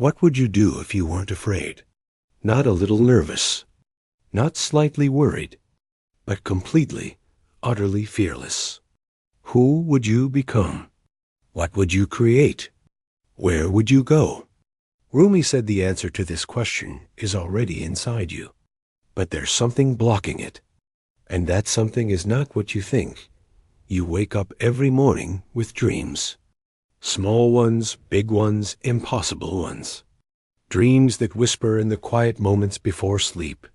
What would you do if you weren't afraid? Not a little nervous, not slightly worried, but completely, utterly fearless. Who would you become? What would you create? Where would you go? Rumi said the answer to this question is already inside you, but there's something blocking it. And that something is not what you think. You wake up every morning with dreams. Small ones, big ones, impossible ones. Dreams that whisper in the quiet moments before sleep.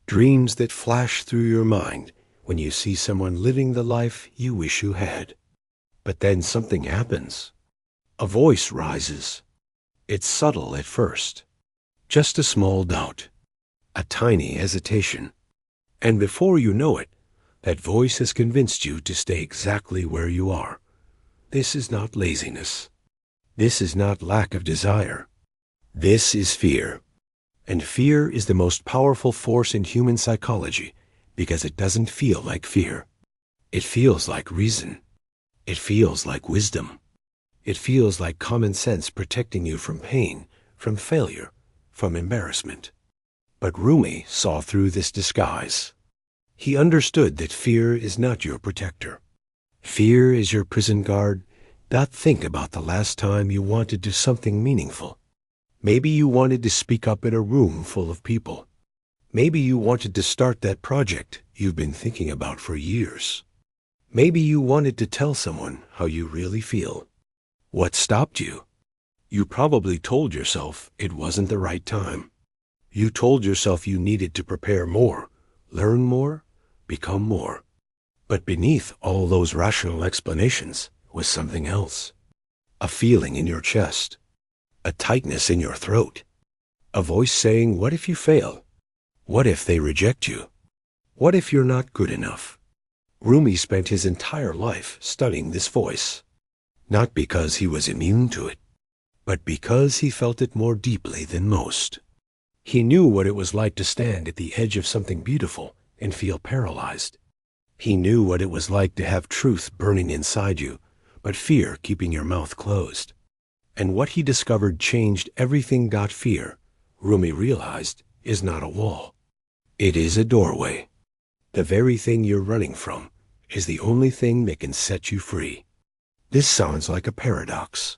Dreams that flash through your mind when you see someone living the life you wish you had. But then something happens. A voice rises. It's subtle at first. Just a small doubt. A tiny hesitation. And before you know it, that voice has convinced you to stay exactly where you are. This is not laziness. This is not lack of desire. This is fear. And fear is the most powerful force in human psychology because it doesn't feel like fear. It feels like reason. It feels like wisdom. It feels like common sense protecting you from pain, from failure, from embarrassment. But Rumi saw through this disguise. He understood that fear is not your protector. Fear is your prison guard. Think about the last time you wanted to do something meaningful. Maybe you wanted to speak up in a room full of people. Maybe you wanted to start that project you've been thinking about for years. Maybe you wanted to tell someone how you really feel. What stopped you? You probably told yourself it wasn't the right time. You told yourself you needed to prepare more, learn more, become more. But beneath all those rational explanations was something else. A feeling in your chest. A tightness in your throat. A voice saying, what if you fail? What if they reject you? What if you're not good enough? Rumi spent his entire life studying this voice. Not because he was immune to it, but because he felt it more deeply than most. He knew what it was like to stand at the edge of something beautiful and feel paralyzed. He knew what it was like to have truth burning inside you, but fear keeping your mouth closed. And what he discovered changed everything. Fear, Rumi realized, is not a wall. It is a doorway. The very thing you're running from is the only thing that can set you free. This sounds like a paradox.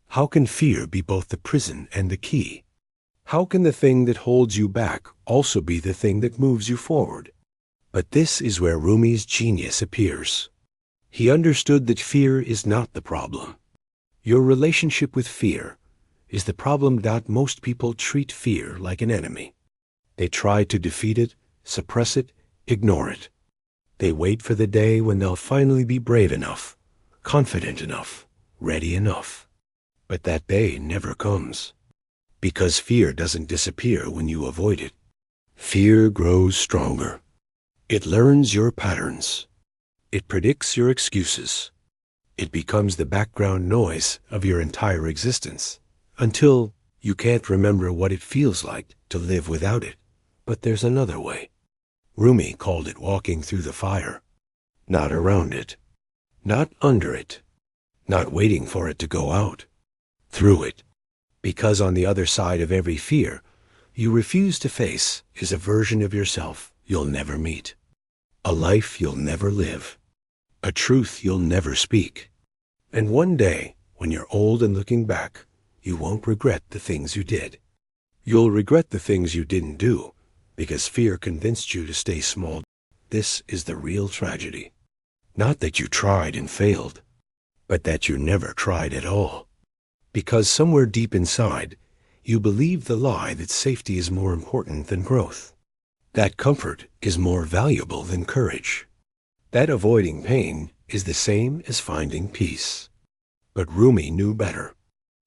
How can fear be both the prison and the key? How can the thing that holds you back also be the thing that moves you forward? But this is where Rumi's genius appears. He understood that fear is not the problem. Your relationship with fear is the problem. Most people treat fear like an enemy. They try to defeat it, suppress it, ignore it. They wait for the day when they'll finally be brave enough, confident enough, ready enough. But that day never comes. Because fear doesn't disappear when you avoid it. Fear grows stronger. It learns your patterns. It predicts your excuses. It becomes the background noise of your entire existence, until you can't remember what it feels like to live without it. But there's another way. Rumi called it walking through the fire. Not around it. Not under it. Not waiting for it to go out. Through it. Because on the other side of every fear you refuse to face is a version of yourself you'll never meet. A life you'll never live. A truth you'll never speak. And one day, when you're old and looking back, you won't regret the things you did. You'll regret the things you didn't do, because fear convinced you to stay small. This is the real tragedy. Not that you tried and failed, but that you never tried at all. Because somewhere deep inside, you believe the lie that safety is more important than growth. That comfort is more valuable than courage. That avoiding pain is the same as finding peace. But Rumi knew better.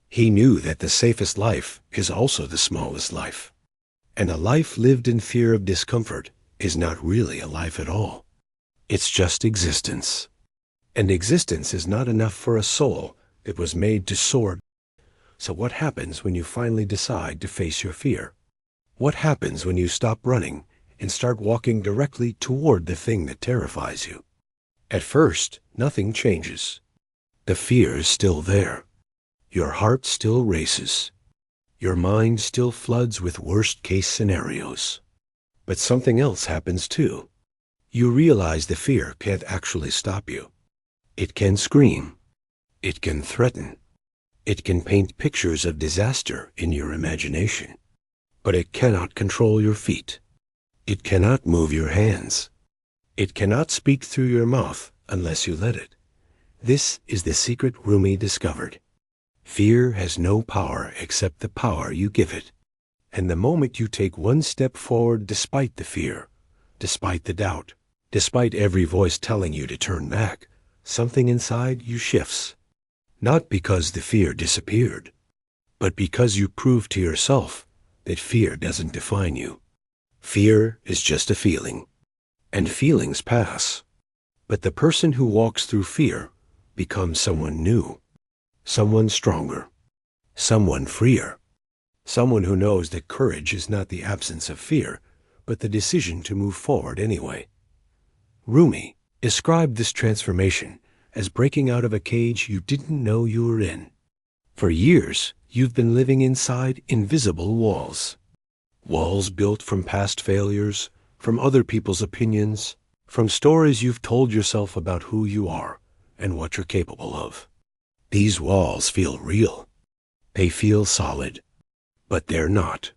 He knew that the safest life is also the smallest life. And a life lived in fear of discomfort is not really a life at all. It's just existence. And existence is not enough for a soul that was made to soar. So what happens when you finally decide to face your fear? What happens when you stop running and start walking directly toward the thing that terrifies you? At first, nothing changes. The fear is still there. Your heart still races. Your mind still floods with worst-case scenarios. But something else happens too. You realize the fear can't actually stop you. It can scream. It can threaten. It can paint pictures of disaster in your imagination. But it cannot control your feet. It cannot move your hands. It cannot speak through your mouth unless you let it. This is the secret Rumi discovered. Fear has no power except the power you give it. And the moment you take one step forward despite the fear, despite the doubt, despite every voice telling you to turn back, something inside you shifts. Not because the fear disappeared, but because you prove to yourself that fear doesn't define you. Fear is just a feeling, and feelings pass. But the person who walks through fear becomes someone new, someone stronger, someone freer, someone who knows that courage is not the absence of fear, but the decision to move forward anyway. Rumi described this transformation as breaking out of a cage you didn't know you were in. For years, you've been living inside invisible walls. Walls built from past failures, from other people's opinions, from stories you've told yourself about who you are and what you're capable of. These walls feel real. They feel solid. But they're not.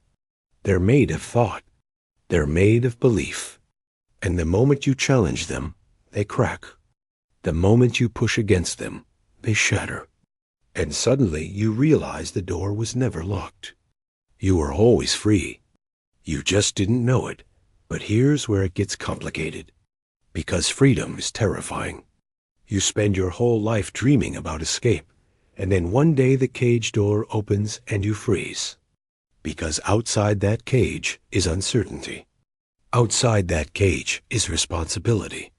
They're made of thought. They're made of belief. And the moment you challenge them, they crack. The moment you push against them, they shatter. And suddenly you realize the door was never locked. You were always free. You just didn't know it. But here's where it gets complicated. Because freedom is terrifying. You spend your whole life dreaming about escape, and then one day the cage door opens and you freeze. Because outside that cage is uncertainty. Outside that cage is responsibility.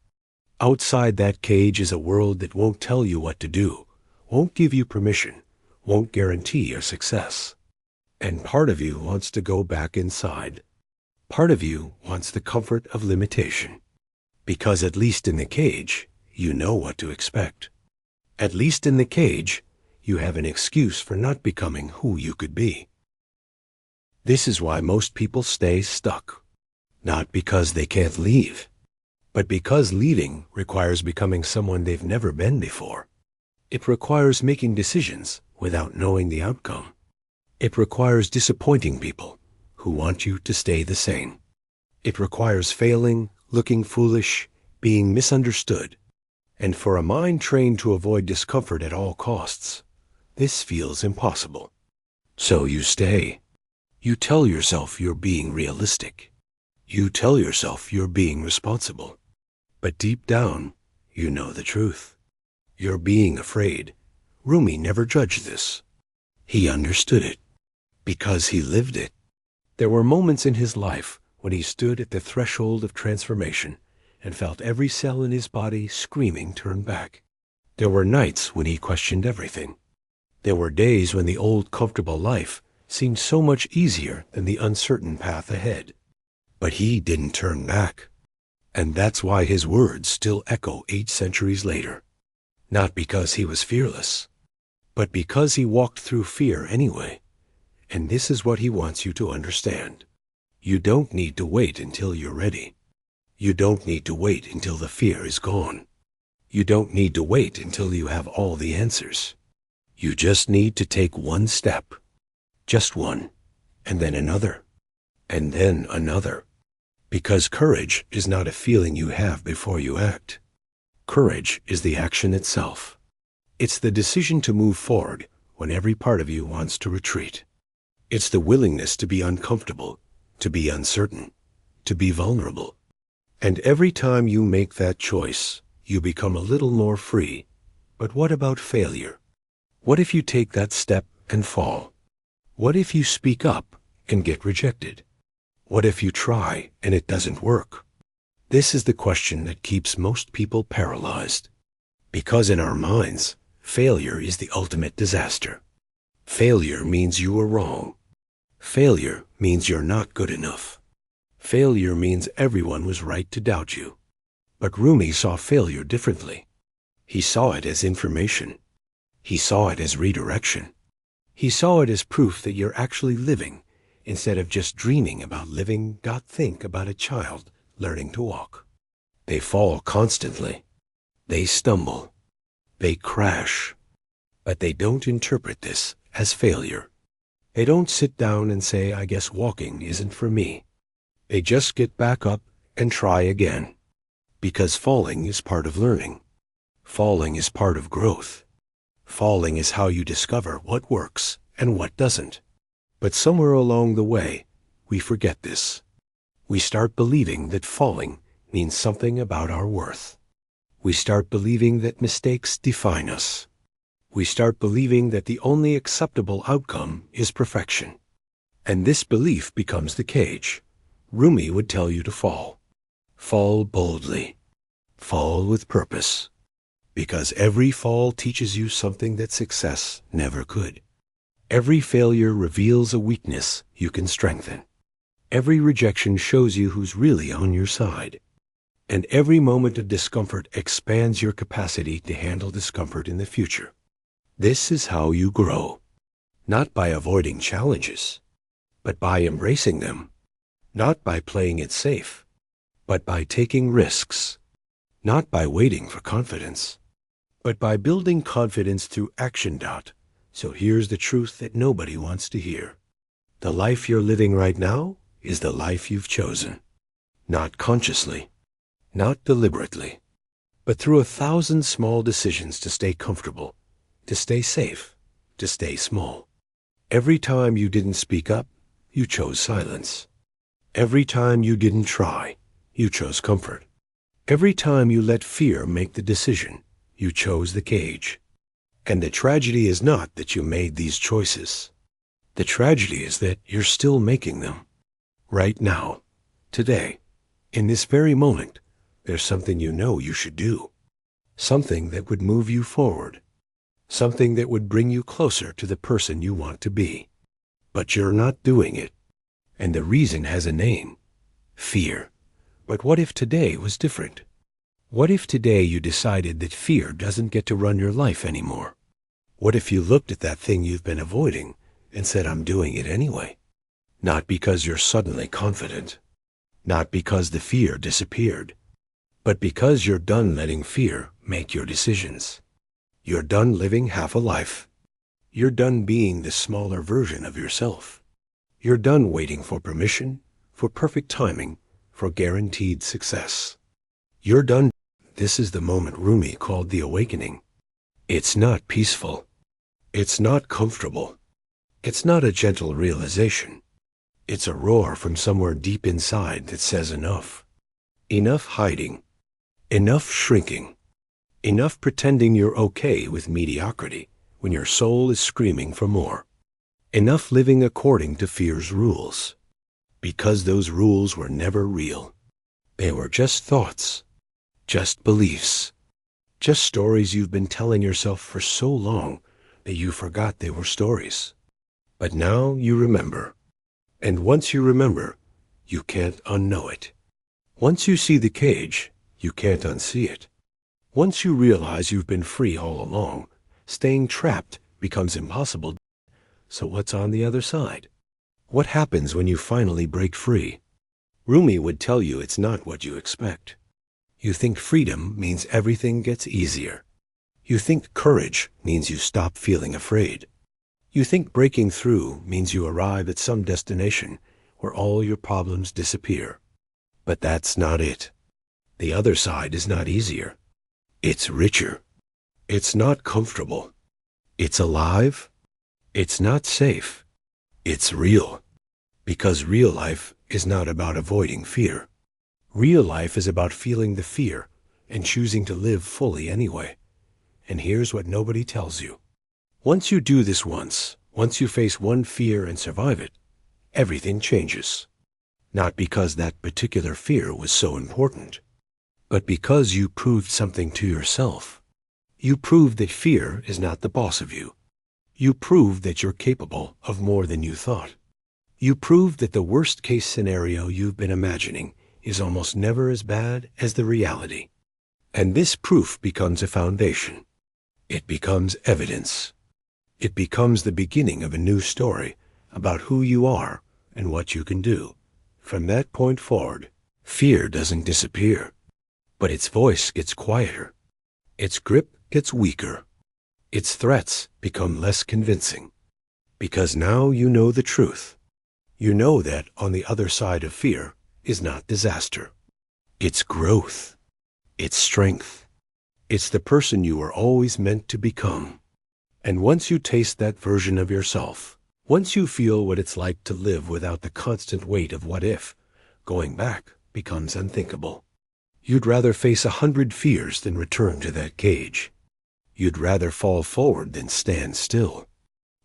Outside that cage is a world that won't tell you what to do, won't give you permission, won't guarantee your success. And part of you wants to go back inside. Part of you wants the comfort of limitation. Because at least in the cage, you know what to expect. At least in the cage, you have an excuse for not becoming who you could be. This is why most people stay stuck. Not because they can't leave, but because leaving requires becoming someone they've never been before. It requires making decisions without knowing the outcome. It requires disappointing people who want you to stay the same. It requires failing, looking foolish, being misunderstood. And for a mind trained to avoid discomfort at all costs, this feels impossible. So you stay. You tell yourself you're being realistic. You tell yourself you're being responsible. But deep down, you know the truth. You're being afraid. Rumi never judged this. He understood it. Because he lived it. There were moments in his life when he stood at the threshold of transformation and felt every cell in his body screaming turn back. There were nights when he questioned everything. There were days when the old comfortable life seemed so much easier than the uncertain path ahead. But he didn't turn back. And that's why his words still echo 8 centuries later. Not because he was fearless, but because he walked through fear anyway. And this is what he wants you to understand. You don't need to wait until you're ready. You don't need to wait until the fear is gone. You don't need to wait until you have all the answers. You just need to take one step. Just one, and then another, and then another. Because courage is not a feeling you have before you act. Courage is the action itself. It's the decision to move forward when every part of you wants to retreat. It's the willingness to be uncomfortable, to be uncertain, to be vulnerable. And every time you make that choice, you become a little more free. But what about failure? What if you take that step and fall? What if you speak up and get rejected? What if you try and it doesn't work? This is the question that keeps most people paralyzed. Because in our minds, failure is the ultimate disaster. Failure means you were wrong. Failure means you're not good enough. Failure means everyone was right to doubt you. But Rumi saw failure differently. He saw it as information. He saw it as redirection. He saw it as proof that you're actually living, instead of just dreaming about living. God, think about a child learning to walk. They fall constantly. They stumble. They crash. But they don't interpret this as failure. They don't sit down and say, I guess walking isn't for me. They just get back up and try again. Because falling is part of learning. Falling is part of growth. Falling is how you discover what works and what doesn't. But somewhere along the way, we forget this. We start believing that falling means something about our worth. We start believing that mistakes define us. We start believing that the only acceptable outcome is perfection. And this belief becomes the cage. Rumi would tell you to fall. Fall boldly. Fall with purpose. Because every fall teaches you something that success never could. Every failure reveals a weakness you can strengthen. Every rejection shows you who's really on your side. And every moment of discomfort expands your capacity to handle discomfort in the future. This is how you grow. Not by avoiding challenges, but by embracing them. Not by playing it safe, but by taking risks. Not by waiting for confidence, but by building confidence through action. So here's the truth that nobody wants to hear. The life you're living right now is the life you've chosen. Not consciously, not deliberately, but through 1,000 small decisions to stay comfortable, to stay safe, to stay small. Every time you didn't speak up, you chose silence. Every time you didn't try, you chose comfort. Every time you let fear make the decision, you chose the cage. And the tragedy is not that you made these choices. The tragedy is that you're still making them. Right now, today, in this very moment, there's something you know you should do. Something that would move you forward. Something that would bring you closer to the person you want to be. But you're not doing it. And the reason has a name. Fear. But what if today was different? What if today you decided that fear doesn't get to run your life anymore? What if you looked at that thing you've been avoiding and said, I'm doing it anyway? Not because you're suddenly confident. Not because the fear disappeared. But because you're done letting fear make your decisions. You're done living half a life. You're done being the smaller version of yourself. You're done waiting for permission, for perfect timing, for guaranteed success. You're done. This is the moment Rumi called the awakening. It's not peaceful. It's not comfortable. It's not a gentle realization. It's a roar from somewhere deep inside that says enough. Enough hiding. Enough shrinking. Enough pretending you're okay with mediocrity when your soul is screaming for more. Enough living according to fear's rules. Because those rules were never real. They were just thoughts, just beliefs, just stories you've been telling yourself for so long that you forgot they were stories. But now you remember. And once you remember, you can't unknow it. Once you see the cage, you can't unsee it. Once you realize you've been free all along, staying trapped becomes impossible. So what's on the other side? What happens when you finally break free? Rumi would tell you it's not what you expect. You think freedom means everything gets easier. You think courage means you stop feeling afraid. You think breaking through means you arrive at some destination where all your problems disappear. But that's not it. The other side is not easier. It's richer. It's not comfortable. It's alive. It's not safe. It's real. Because real life is not about avoiding fear. Real life is about feeling the fear and choosing to live fully anyway. And here's what nobody tells you. Once you do this once you face one fear and survive it, everything changes. Not because that particular fear was so important, but because you proved something to yourself. You proved that fear is not the boss of you. You proved that you're capable of more than you thought. You proved that the worst-case scenario you've been imagining is almost never as bad as the reality. And this proof becomes a foundation. It becomes evidence. It becomes the beginning of a new story about who you are and what you can do. From that point forward, fear doesn't disappear, but its voice gets quieter. Its grip gets weaker. Its threats become less convincing. Because now you know the truth. You know that on the other side of fear is not disaster. It's growth. It's strength. It's the person you were always meant to become. And once you taste that version of yourself, once you feel what it's like to live without the constant weight of what if, going back becomes unthinkable. You'd rather face 100 fears than return to that cage. You'd rather fall forward than stand still.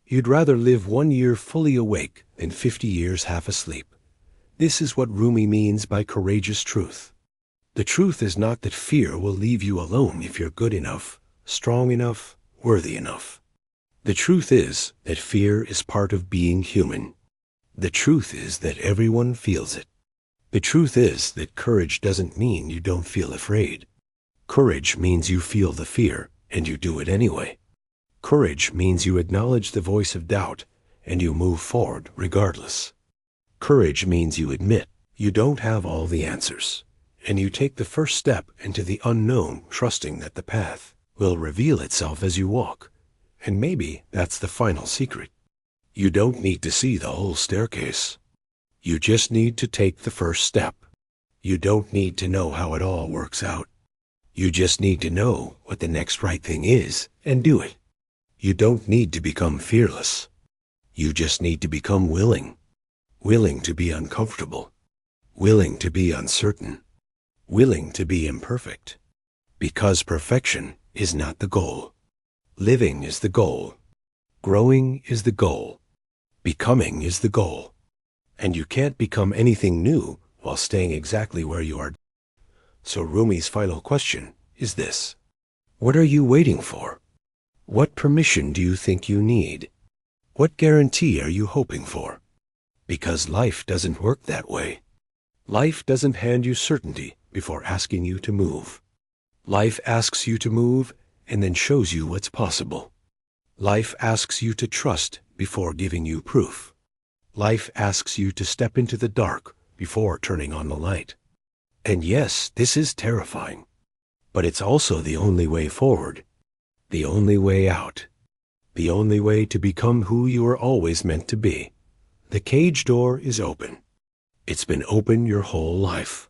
You'd rather live 1 year fully awake than 50 years half asleep. This is what Rumi means by courageous truth. The truth is not that fear will leave you alone if you're good enough, strong enough, worthy enough. The truth is that fear is part of being human. The truth is that everyone feels it. The truth is that courage doesn't mean you don't feel afraid. Courage means you feel the fear and you do it anyway. Courage means you acknowledge the voice of doubt and you move forward regardless. Courage means you admit you don't have all the answers, and you take the first step into the unknown, trusting that the path will reveal itself as you walk. And maybe that's the final secret. You don't need to see the whole staircase. You just need to take the first step. You don't need to know how it all works out. You just need to know what the next right thing is and do it. You don't need to become fearless. You just need to become willing. Willing to be uncomfortable. Willing to be uncertain. Willing to be imperfect. Because perfection is not the goal. Living is the goal. Growing is the goal. Becoming is the goal. And you can't become anything new while staying exactly where you are. So Rumi's final question is this. What are you waiting for? What permission do you think you need? What guarantee are you hoping for? Because life doesn't work that way. Life doesn't hand you certainty before asking you to move. Life asks you to move and then shows you what's possible. Life asks you to trust before giving you proof. Life asks you to step into the dark before turning on the light. And yes, this is terrifying, but it's also the only way forward, the only way out, the only way to become who you were always meant to be. The cage door is open. It's been open your whole life.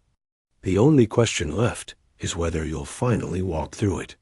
The only question left is whether you'll finally walk through it.